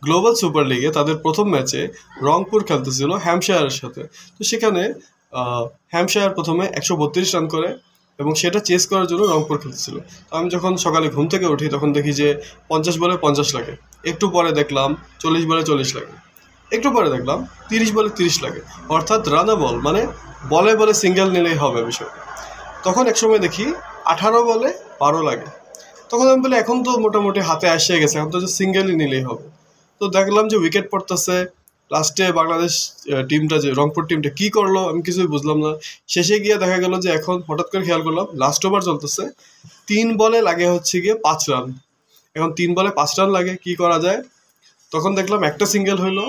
Global super লিগে তাদের প্রথম ম্যাচে রংপুর খেলতেছিল হ্যাম্পশায়ারের সাথে। তো সেখানে হ্যাম্পশায়ার প্রথমে 132 রান করে এবং সেটা চেস করার জন্য রংপুর খেলতেছিল। তো আমি যখন সকালে ঘুম থেকে উঠি তখন দেখি যে 50 বলে 50 লাগে, একটু পরে দেখলাম 40 বলে 40 লাগে, একটু পরে দেখলাম 30 বলে 30 লাগে, অর্থাৎ রানাবল, মানে বলে বলে সিঙ্গেল নিলেই হবে বিষয়। তখন এক সময় দেখি 18 বলে 12 লাগে। তখন আমি বলি এখন তো মোটামুটি হাতে আসে গেছে, এখন তো সিঙ্গেলই নিলেই হবে। তো দেখলাম যে উইকেট পড়তেছে। লাস্টে বাংলাদেশ টিমটা, যে রংপুর টিমটা কি করলো আমি কিছুই বুঝলাম না। শেষে গিয়ে দেখা গেল যে এখন হঠাৎ করে খেয়াল করলাম লাস্ট ওভার চলতেছে, 3 বলে লাগে হচ্ছে গিয়ে 5 রান। এখন 3 বলে 5 রান লাগে, কি করা যায়? তখন দেখলাম একটা সিঙ্গেল হইলো,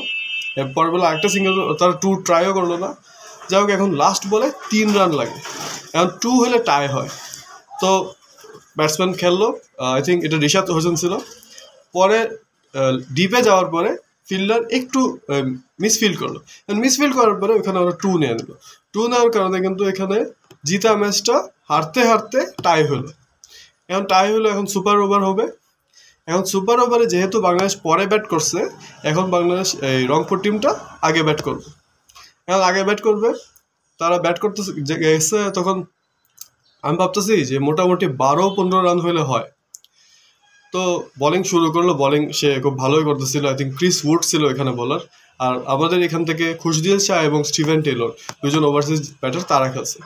এরপর বলে একটা সিঙ্গেল, তারা 2 ট্রাইও করলো না। যাই হোক, এখন লাস্ট বলে 3 রান লাগে, এখন 2 হলে টাই হয়। তো ব্যাটসম্যান খেললো, আই থিঙ্ক এটা রিশাদ হোসেন ছিল। পরে ডিপে যাওয়ার পরে ফিল্ডার একটু মিসফিল্ড করলো, মিসফিল্ড করার পরে ওখানে ওরা 2 নিয়ে নিল। 2 নেওয়ার কারণে কিন্তু এখানে জিতা ম্যাচটা হারতে হারতে টাই হলো। এখন টাই হলো, এখন সুপার ওভার হবে। এখন সুপার ওভারে যেহেতু বাংলাদেশ পরে ব্যাট করছে, এখন বাংলাদেশ এই রংপুর টিমটা আগে ব্যাট করবে। এখন আগে ব্যাট করবে, তারা ব্যাট করতে গেছে। তখন আমি ভাবতেছি যে মোটামুটি 12-15 রান হলে হয়। তো বোলিং শুরু করলো, বোলিং সে খুব ভালোই করতেছিল। আই থিঙ্ক ক্রিস উড ছিল এখানে বোলার, আর আমাদের এখান থেকে খুশদিল শাহ এবং স্টিভেন টেলর, দুজন ওভারসিজ ব্যাটার, তারা খেলছে।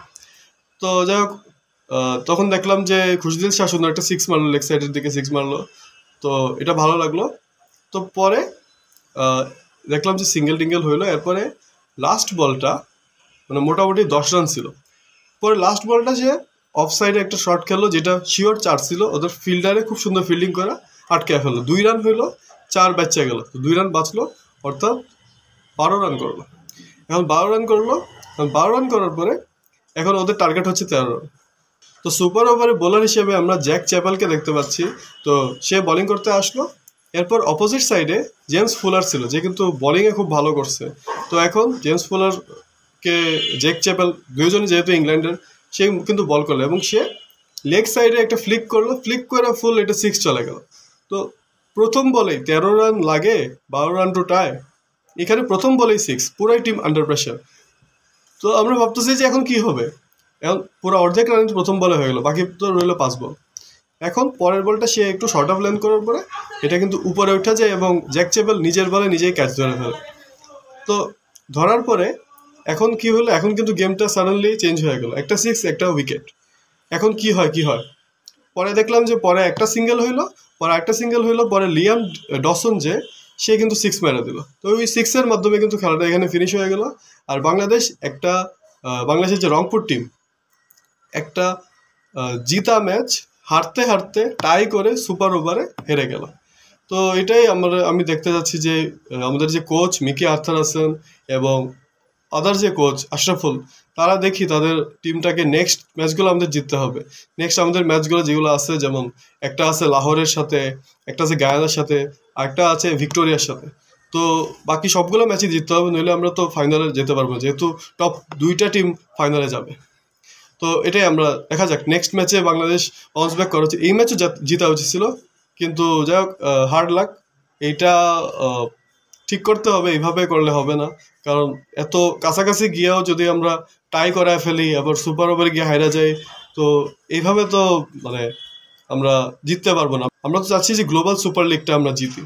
তো যাই হোক, তখন দেখলাম যে খুশদিল শাহ সুন্দর একটা 6 মারলো, লেগ সাইডের দিকে 6 মারলো। তো এটা ভালো লাগলো। তো পরে দেখলাম যে সিঙ্গেল টিঙ্গেল হইলো। এরপরে লাস্ট বলটা মানে মোটামুটি 10 রান ছিল। পরে লাস্ট বলটা যে অফ সাইডে একটা শট খেললো, যেটা শিওর 4 ছিল। ওদের ফিল্ডারে খুব সুন্দর ফিল্ডিং করা আটকে ফেললো, 2 রান হইলো, 4 বেঁচে গেল। তো 2 রান বাঁচলো, অর্থাৎ 12 রান করলো। এখন 12 রান করলো, 12 রান করার পরে এখন ওদের টার্গেট হচ্ছে 13 রান। তো সুপার ওভারে বোলার হিসেবে আমরা জ্যাক চ্যাপেলকে দেখতে পাচ্ছি। তো সে বোলিং করতে আসলো। এরপর অপোজিট সাইডে জেমস ফুলার ছিল, যে কিন্তু বোলিংয়ে খুব ভালো করছে। তো এখন জেমস ফুলারকে জ্যাক চ্যাপেল দুজনে যেহেতু ইংল্যান্ডের, সে কিন্তু বল করলো এবং সে লেগ সাইডে একটা ফ্লিক করলো, ফ্লিক করে ফুল এটা 6 চলে গেল। তো প্রথম বলেই 13 রান লাগে, 12 রান টু টাই। এখানে প্রথম বলেই 6, পুরাই টিম আন্ডার প্রেশার। তো আমরা ভাবতেছি যে এখন কি হবে। এখন পুরো অর্ধেক রান প্রথম বলে হয়ে গেল, বাকি তো রইলো 5 বল। এখন পরের বলটা সে একটু শর্ট অফ লেন্থ করার পরে এটা কিন্তু উপরে উঠে যায় এবং জ্যাক চ্যাপেল নিজের বলে নিজেই ক্যাচ ধরে ফেলে। তো ধরার পরে এখন কি হলো, এখন কিন্তু গেমটা সাডেনলি চেঞ্জ হয়ে গেল, একটা 6 একটা উইকেট। এখন কি হয় পরে দেখলাম যে পরে একটা সিঙ্গেল হইলো, পরে একটা সিঙ্গেল হইলো, পরে লিয়াম ডসন যে সে কিন্তু 6 মেরে দিল। তো ওই 6-এর মাধ্যমে কিন্তু খেলাটা এখানে ফিনিশ হয়ে গেল। আর বাংলাদেশ একটা বাংলাদেশের যে রংপুর টিম একটা জিতা ম্যাচ হারতে হারতে টাই করে সুপার ওভারে হেরে গেল। তো এটাই আমি দেখতে যাচ্ছি যে আমাদের যে কোচ মিকি আর্থার আছেন এবং আদার যে কোচ আশরাফুল, তারা দেখি তাদের টিমটাকে নেক্সট ম্যাচগুলো আমাদের জিততে হবে। নেক্সট আমাদের ম্যাচগুলো যেগুলো আছে, যেমন একটা আছে লাহোরের সাথে, একটা আছে গায়ানার সাথে, আর একটা আছে ভিক্টোরিয়ার সাথে। তো বাকি সবগুলো ম্যাচই জিততে হবে, নইলে আমরা তো ফাইনালে যেতে পারবো না, যেহেতু টপ 2টা টিম ফাইনালে যাবে। তো এটাই, আমরা দেখা যাক নেক্সট ম্যাচে বাংলাদেশ বাউন্স ব্যাক করা হচ্ছে। এই ম্যাচও জিতা উচিত ছিল, কিন্তু যাই হোক, হার্ড লাক। এইটা ঠিক করতে হবে, এইভাবে করলে হবে না। কারণ এত কাছাকাছি গিয়েও যদি আমরা টাই করায় ফেলি, আবার সুপার ওভারে গিয়ে হারা যাই, তো এইভাবে তো মানে আমরা জিততে পারবো না। আমরা তো চাচ্ছি যে গ্লোবাল সুপার লিগটা আমরা জিতি।